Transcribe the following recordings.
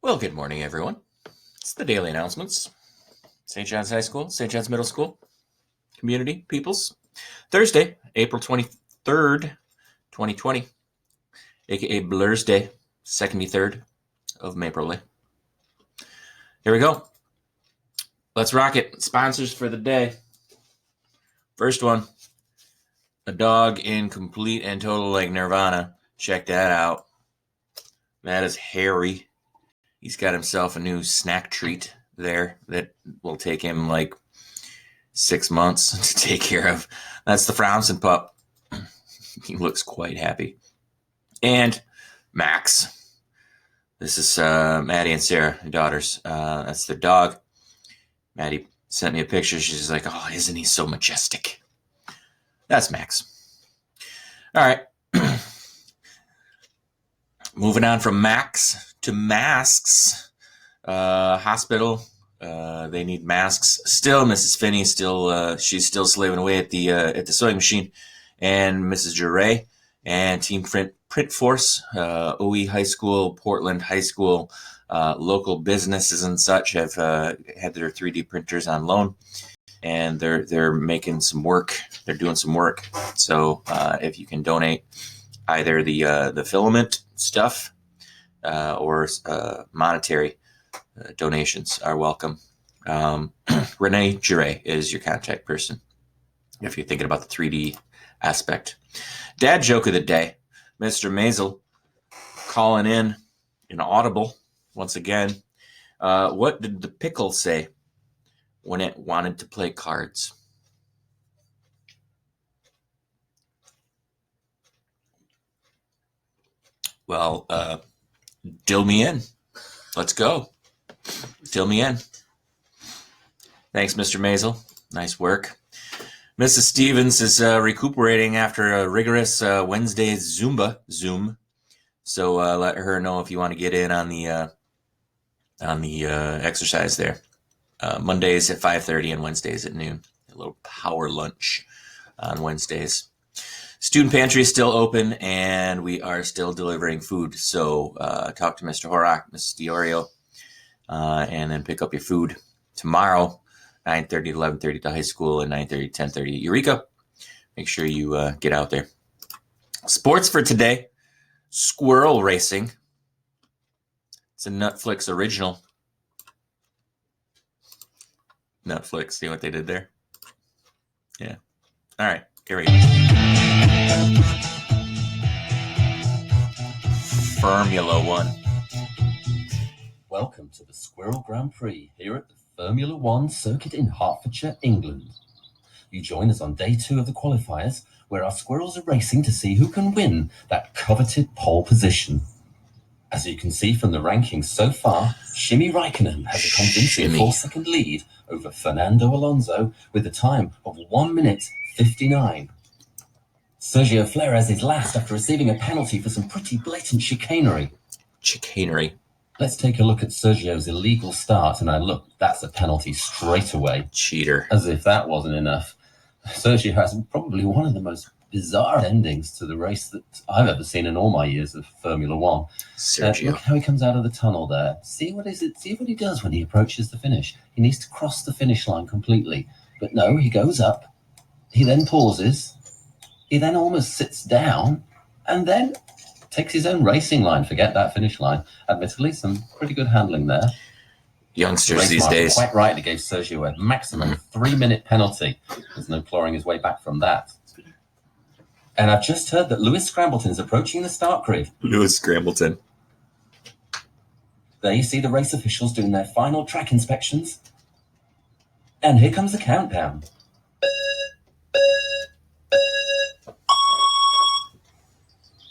Well, good morning, everyone. It's the daily announcements. St. John's High School, St. John's Middle School, community, peoples. Thursday, April 23rd, 2020, aka Blur's Day, 73rd of April. Here we go. Let's rock it. Sponsors for the day. First one, a dog in complete and total like Nirvana. Check that out. That is Harry. He's got himself a new snack treat there that will take him like 6 months to take care of. That's the Frownson pup. He looks quite happy. And Max. This is Maddie and Sarah, the daughters. That's their dog. Maddie sent me a picture. She's like, oh, isn't he so majestic? That's Max. All right. Moving on from Max to masks. Hospital. They need masks. Still, Mrs. Finney she's still slaving away at the sewing machine. And Mrs. Jure and Team Print Force, OE High School, Portland High School, local businesses and such have had their 3D printers on loan, and they're making some work. They're doing some work. So if you can donate either the filament stuff or monetary donations are welcome. Renee Jure is your contact person if you're thinking about the 3D aspect. Dad joke of the day, Mr. Maisel calling in audible once again. What did the pickle say when it wanted to play cards? Well, dill me in. Let's go. Dill me in. Thanks, Mr. Maisel. Nice work. Mrs. Stevens is recuperating after a rigorous Wednesday Zoom. So let her know if you want to get in on the exercise there. Mondays at 5:30 and Wednesdays at noon. A little power lunch on Wednesdays. Student pantry is still open, and we are still delivering food. So talk to Mr. Horak, Mrs. Diorio, and then pick up your food tomorrow, 9:30 to 11:30 to high school, and 9:30 to 10:30 at Eureka. Make sure you get out there. Sports for today, squirrel racing. It's a Netflix original. Netflix, see what they did there? Yeah. All right, here we go. Formula One. Welcome to the Squirrel Grand Prix here at the Formula One circuit in Hertfordshire, England. You join us on day 2 of the qualifiers, where our squirrels are racing to see who can win that coveted pole position. As you can see from the rankings so far, Kimi Räikkönen has a convincing 4-second lead over Fernando Alonso with a time of 1 minute 59. Sergio Flores is last after receiving a penalty for some pretty blatant chicanery. Let's take a look at Sergio's illegal start, and that's a penalty straight away. Cheater. As if that wasn't enough. Sergio has probably one of the most bizarre endings to the race that I've ever seen in all my years of Formula One. Sergio. Look how he comes out of the tunnel there. See what he does when he approaches the finish. He needs to cross the finish line completely. But no, he goes up. He then pauses. He then almost sits down and then takes his own racing line. Forget that finish line. Admittedly, some pretty good handling there. Youngsters these days. Quite rightly gave Sergio a maximum 3-minute penalty. There's no clawing his way back from that. And I've just heard that Lewis Scrambleton is approaching the start grid. Lewis Scrambleton. There you see the race officials doing their final track inspections. And here comes the countdown.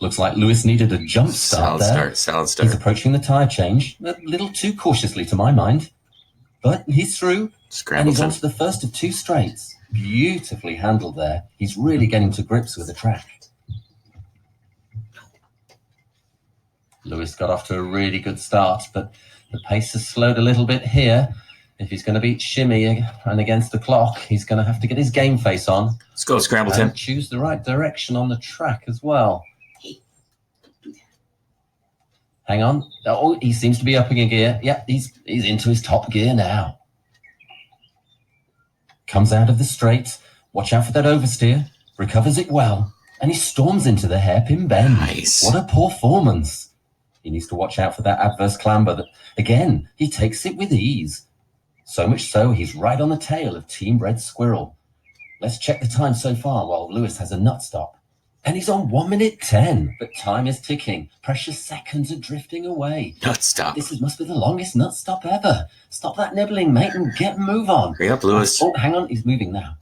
Looks like Lewis needed a jump start there. Solid start. He's approaching the tyre change, a little too cautiously to my mind. But he's through, and he's on to the first of 2 straights. Beautifully handled there. He's really getting to grips with the track. Lewis got off to a really good start, but the pace has slowed a little bit here. If he's going to beat Shimmy and against the clock, he's going to have to get his game face on. Let's go, Scrambleton. And choose the right direction on the track as well. Hang on. Oh, he seems to be upping a gear. Yeah, he's into his top gear now. Comes out of the straight. Watch out for that oversteer. Recovers it well. And he storms into the hairpin bend. Nice. What a performance. He needs to watch out for that adverse clamber. Again, he takes it with ease. So much so, he's right on the tail of Team Red Squirrel. Let's check the time so far while Lewis has a nut stop. And he's on 1 minute 10, but time is ticking. Precious seconds are drifting away. Nut stop. Must be the longest nut stop ever. Stop that nibbling, mate, and get a move on. Hurry up, Lewis. Oh, hang on, he's moving now.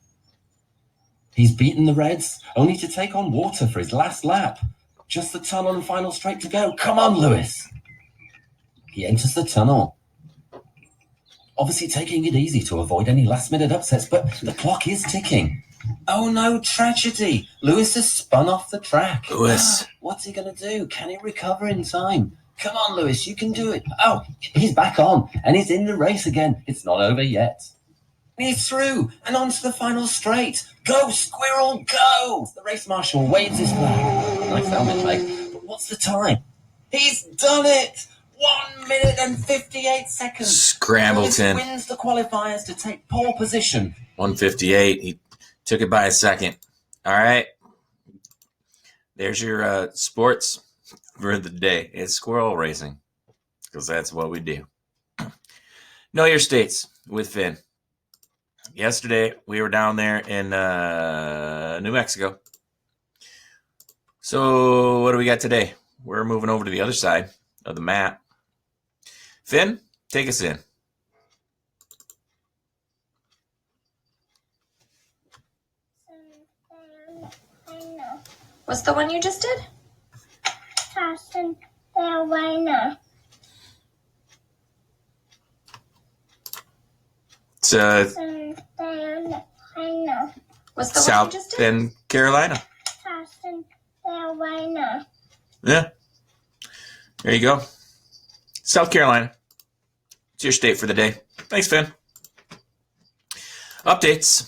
He's beaten the Reds, only to take on water for his last lap. Just the tunnel and final straight to go. Come on, Lewis. He enters the tunnel. Obviously taking it easy to avoid any last-minute upsets, but the clock is ticking. Oh no, tragedy. Lewis has spun off the track. Lewis. What's he going to do? Can he recover in time? Come on, Lewis, you can do it. Oh, he's back on, and he's in the race again. It's not over yet. He's through, and on to the final straight. Go, Squirrel, go! The race marshal waves his flag. Nice helmet, mate. But what's the time? He's done it! 1 minute and 58 seconds. Scrambleton. Lewis wins the qualifiers to take pole position. 158. He took it by a second. All right. There's your sports for the day. It's squirrel racing, because that's what we do. Know your states with Finn. Yesterday, we were down there in New Mexico. So what do we got today? We're moving over to the other side of the map. Finn, take us in. What's the one you just did? South Carolina. It's South Carolina. What's the one you South just did? Bend, Carolina. South Carolina. Yeah. There you go. South Carolina. It's your state for the day. Thanks, Finn. Updates.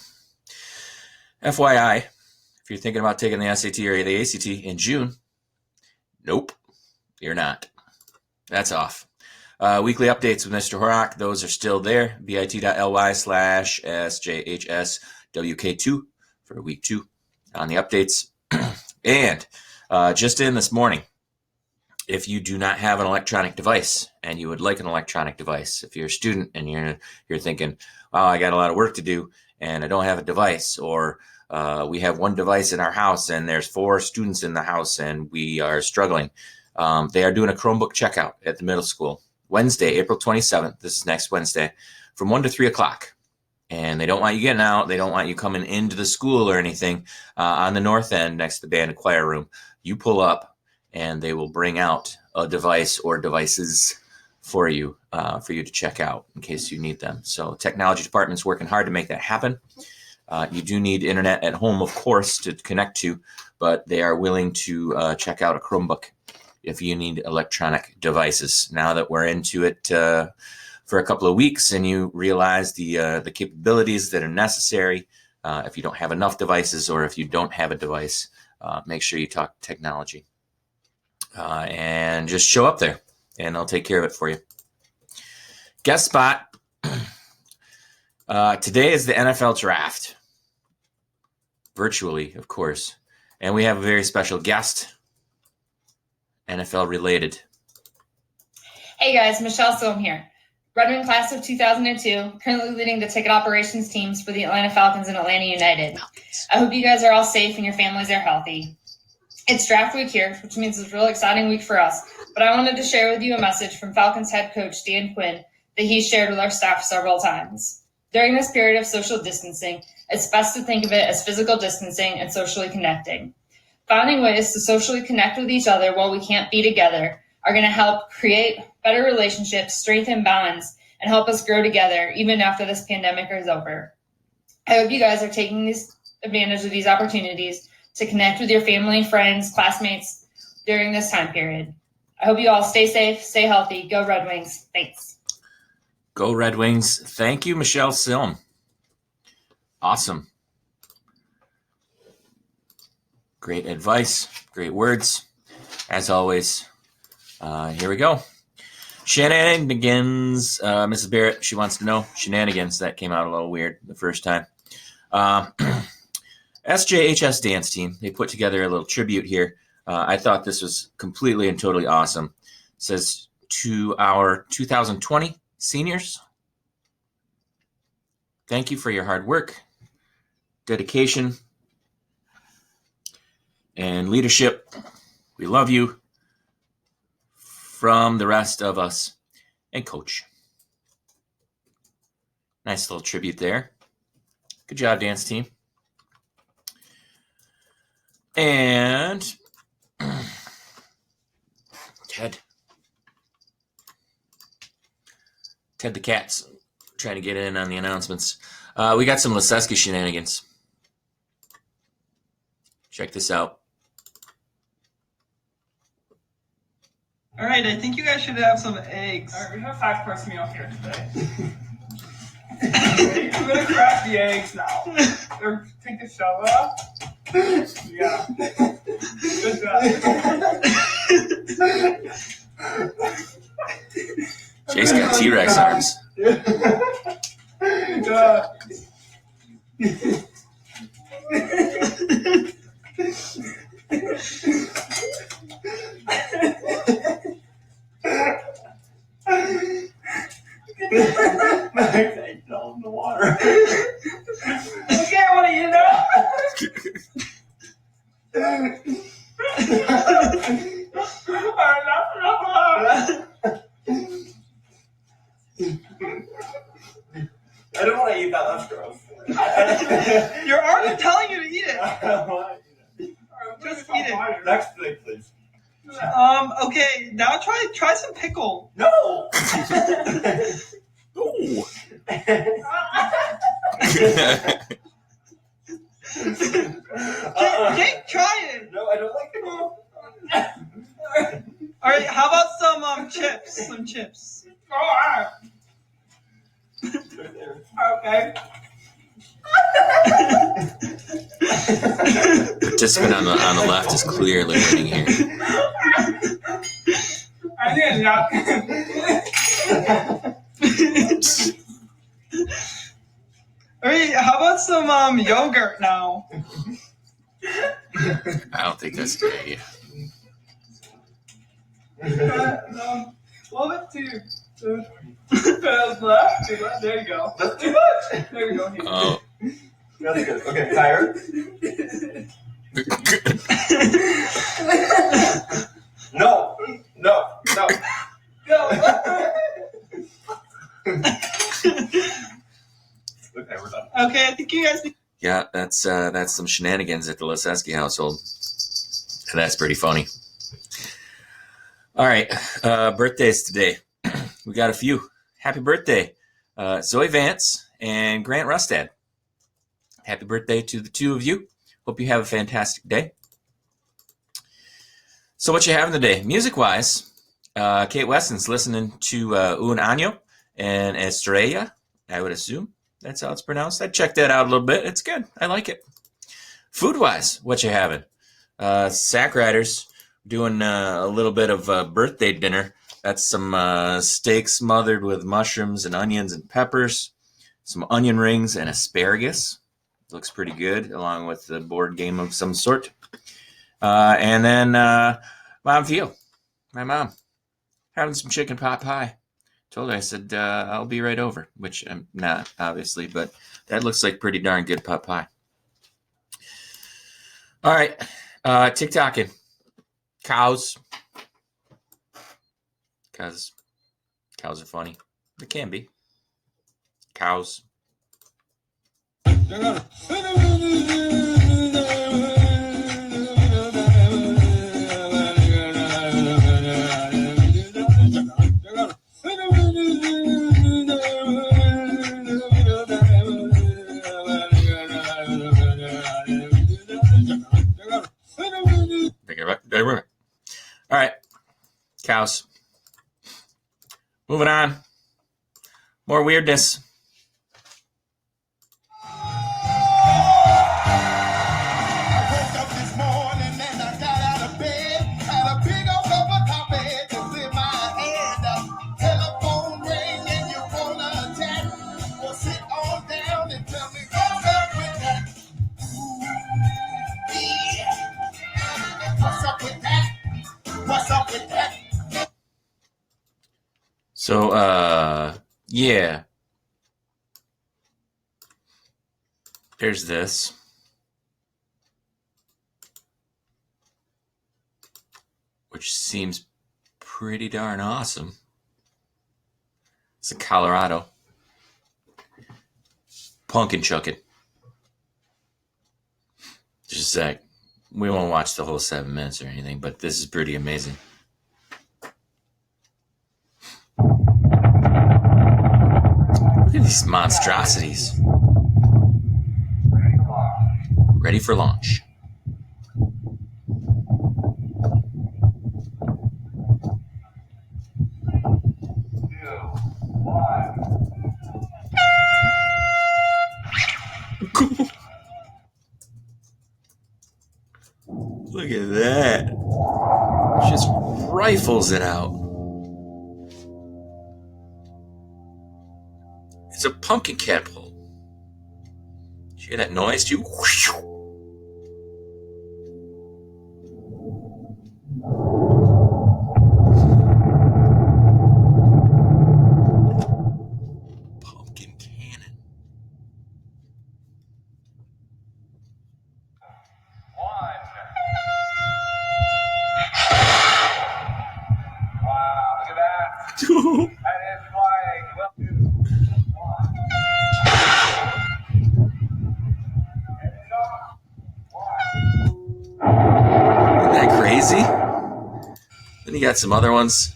FYI, if you're thinking about taking the SAT or the ACT in June, nope, you're not. That's off. Weekly updates with Mr. Horak, those are still there. bit.ly/SJHSWK2 for week 2 on the updates. And just in this morning, if you do not have an electronic device and you would like an electronic device, if you're a student and you're thinking, wow, I got a lot of work to do and I don't have a device, or we have one device in our house and there's 4 students in the house and we are struggling. They are doing a Chromebook checkout at the middle school. Wednesday, April 27th, this is next Wednesday, from 1 to 3 o'clock. And they don't want you getting out. They don't want you coming into the school or anything. On the north end next to the band and choir room, you pull up and they will bring out a device or devices for you to check out in case you need them. So technology department's working hard to make that happen. You do need internet at home, of course, to connect to, but they are willing to check out a Chromebook if you need electronic devices. Now that we're into it for a couple of weeks and you realize the capabilities that are necessary, if you don't have enough devices or if you don't have a device, make sure you talk technology. And just show up there and they'll take care of it for you. Guest spot. Today is the NFL draft. Virtually, of course. And we have a very special guest. NFL related. Hey guys, Michelle Silm here. Red Wing class of 2002, currently leading the ticket operations teams for the Atlanta Falcons and Atlanta United. I hope you guys are all safe and your families are healthy. It's draft week here, which means it's a real exciting week for us, but I wanted to share with you a message from Falcons head coach Dan Quinn that he shared with our staff several times. During this period of social distancing, it's best to think of it as physical distancing and socially connecting. Finding ways to socially connect with each other while we can't be together are going to help create better relationships, strengthen bonds, and help us grow together even after this pandemic is over. I hope you guys are taking advantage of these opportunities to connect with your family, friends, classmates during this time period. I hope you all stay safe, stay healthy. Go Red Wings. Thanks. Go Red Wings. Thank you, Michelle Silm. Awesome. Great advice. Great words. As always, Here we go. Shenanigans. Mrs. Barrett, she wants to know. Shenanigans. That came out a little weird the first time. SJHS dance team. They put together a little tribute here. I thought this was completely and totally awesome. It says, to our 2020 seniors, thank you for your hard work, dedication, and leadership. We love you. From the rest of us and Coach. Nice little tribute there. Good job, dance team. And Ted the Cat's trying to get in on the announcements. We got some Leseski shenanigans. Check this out. All right, I think you guys should have some eggs. All right, we have a 5-course meal here today. I'm gonna crack the eggs now. Or take the shell off. Yeah. Good job. Jay's got T-Rex arms. Okay, fell in the water. Okay, what do you know? I don't want to eat that. That's gross. Your arms are telling you to eat it. I don't want to eat it. Just eat it. Next thing, please. Okay, now try some pickle. No. Ooh. Jake, try it. No, I don't like pickle. All right, how about some chips? Some chips. All right. Okay. Participant on the left is clearly winning here. I think not. All right, how about some yogurt now? I don't think that's a good idea. No, love it too. Left. There you go. That's too much. There you go. Oh. That's good. Okay, tired? No. No. No. No. Okay, we're done. Okay, I think you guys. Yeah, that's some shenanigans at the Leseski household. And that's pretty funny. All right, birthdays today. We got a few. Happy birthday, Zoe Vance and Grant Rustad. Happy birthday to the two of you. Hope you have a fantastic day. So what you having today? Music-wise, Kate Weston's listening to Un Año and Estrella, I would assume. That's how it's pronounced. I checked that out a little bit. It's good. I like it. Food-wise, what you having? Sack Riders doing a little bit of birthday dinner. That's some steak smothered with mushrooms and onions and peppers, some onion rings and asparagus. Looks pretty good, along with the board game of some sort. And then Mom Feel, my mom, having some chicken pot pie. Told her, I said, I'll be right over, which I'm not, obviously, but that looks like pretty darn good pot pie. All right, TikToking. Cows. Because cows are funny. They can be. Cows. All right, cows. Moving on. More weirdness. I woke up this morning and I got out of bed, had a big old cup of coffee to What's up with that? What's up with that? So, yeah. There's this. Which seems pretty darn awesome. It's in Colorado. Pumpkin chuck it. Just a sec. We won't watch the whole 7 minutes or anything, but this is pretty amazing. Look at these monstrosities. Ready for launch. Look at that. Just rifles it out. It's a pumpkin catapult. Did you hear that noise too? Pumpkin cannon. Wow, look at that. That is flying. Well, 2, 1. And it's off. 1. Isn't that crazy? Then you got some other ones.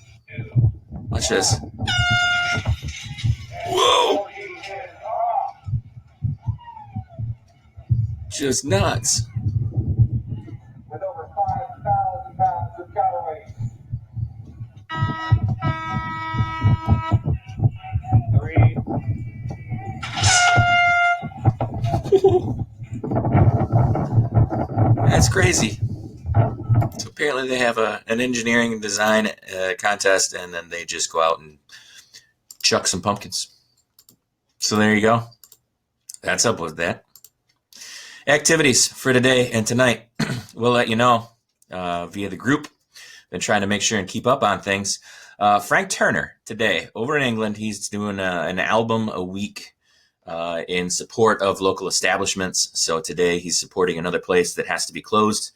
Watch this. Whoa! Just nuts. With over 5,000 pounds of counterweight. 3. That's crazy. So apparently they have an engineering and design contest, and then they just go out and chuck some pumpkins. So there you go. That's up with that. Activities for today and tonight. We'll let you know via the group. Been trying to make sure and keep up on things. Frank Turner today over in England. He's doing an album a week in support of local establishments. So today he's supporting another place that has to be closed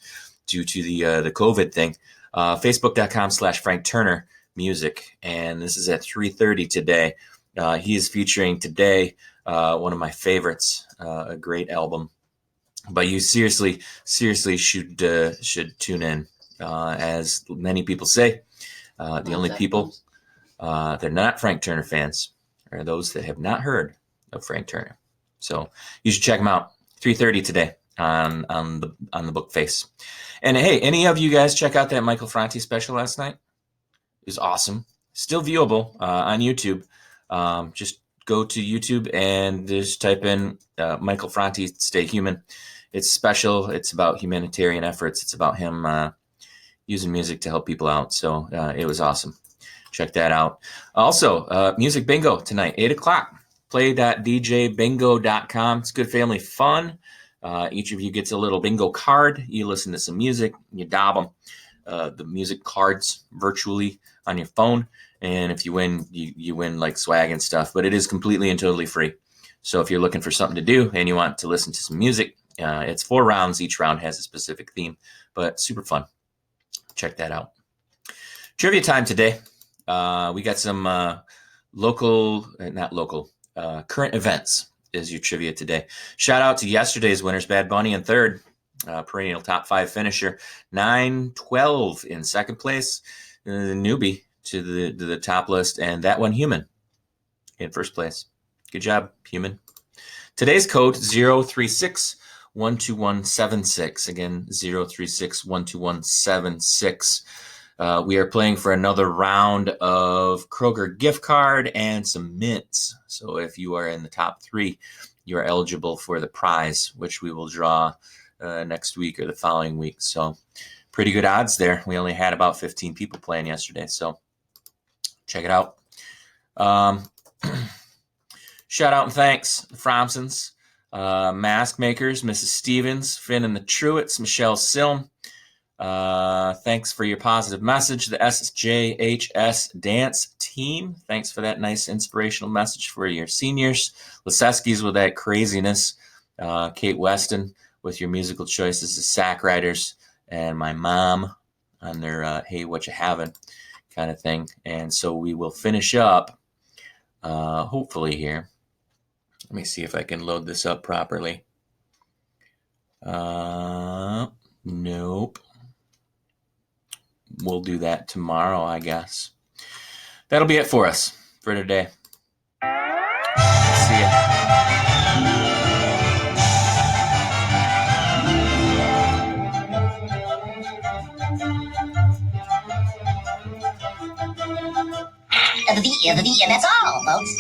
due to the COVID thing. Facebook.com/Frank Turner Music. And this is at 3:30 today. He is featuring today one of my favorites, a great album. But you seriously should tune in. As many people say, the only people that are not Frank Turner fans are those that have not heard of Frank Turner. So you should check him out. 3:30 today on the book face. And hey, any of you guys check out that Michael Franti special last night? It was awesome. Still viewable on YouTube. Just go to YouTube and just type in Michael Franti, Stay Human. It's special. It's about humanitarian efforts. It's about him using music to help people out. So it was awesome. Check that out. Also, music bingo tonight, 8 o'clock. Play.djbingo.com. It's good family fun. Each of you gets a little bingo card. You listen to some music. You daub them. The music cards virtually on your phone. And if you win, you win like swag and stuff. But it is completely and totally free. So if you're looking for something to do and you want to listen to some music, it's 4 rounds. Each round has a specific theme, but super fun. Check that out. Trivia time today. We got some current events is your trivia today. Shout out to yesterday's winners, Bad Bunny in third, perennial top 5 finisher, 9-12 in second place, the newbie to the top list, and that one Human in first place. Good job, Human. Today's code 036-12176. Again, 036-12176. We are playing for another round of Kroger gift card and some mints. So if you are in the top 3, you are eligible for the prize, which we will draw next week or the following week. So pretty good odds there. We only had about 15 people playing yesterday, so check it out. Shout out and thanks, the Fromsons, Mask Makers, Mrs. Stevens, Finn and the Truitts, Michelle Silm, Thanks for your positive message. The SJHS dance team. Thanks for that nice inspirational message for your seniors. Leseski's with that craziness. Kate Weston with your musical choices. The Sack Riders and my mom on their hey, what you having kind of thing. And so we will finish up hopefully here. Let me see if I can load this up properly. Nope. We'll do that tomorrow, I guess. That'll be it for us for today. See ya. And that's all, folks.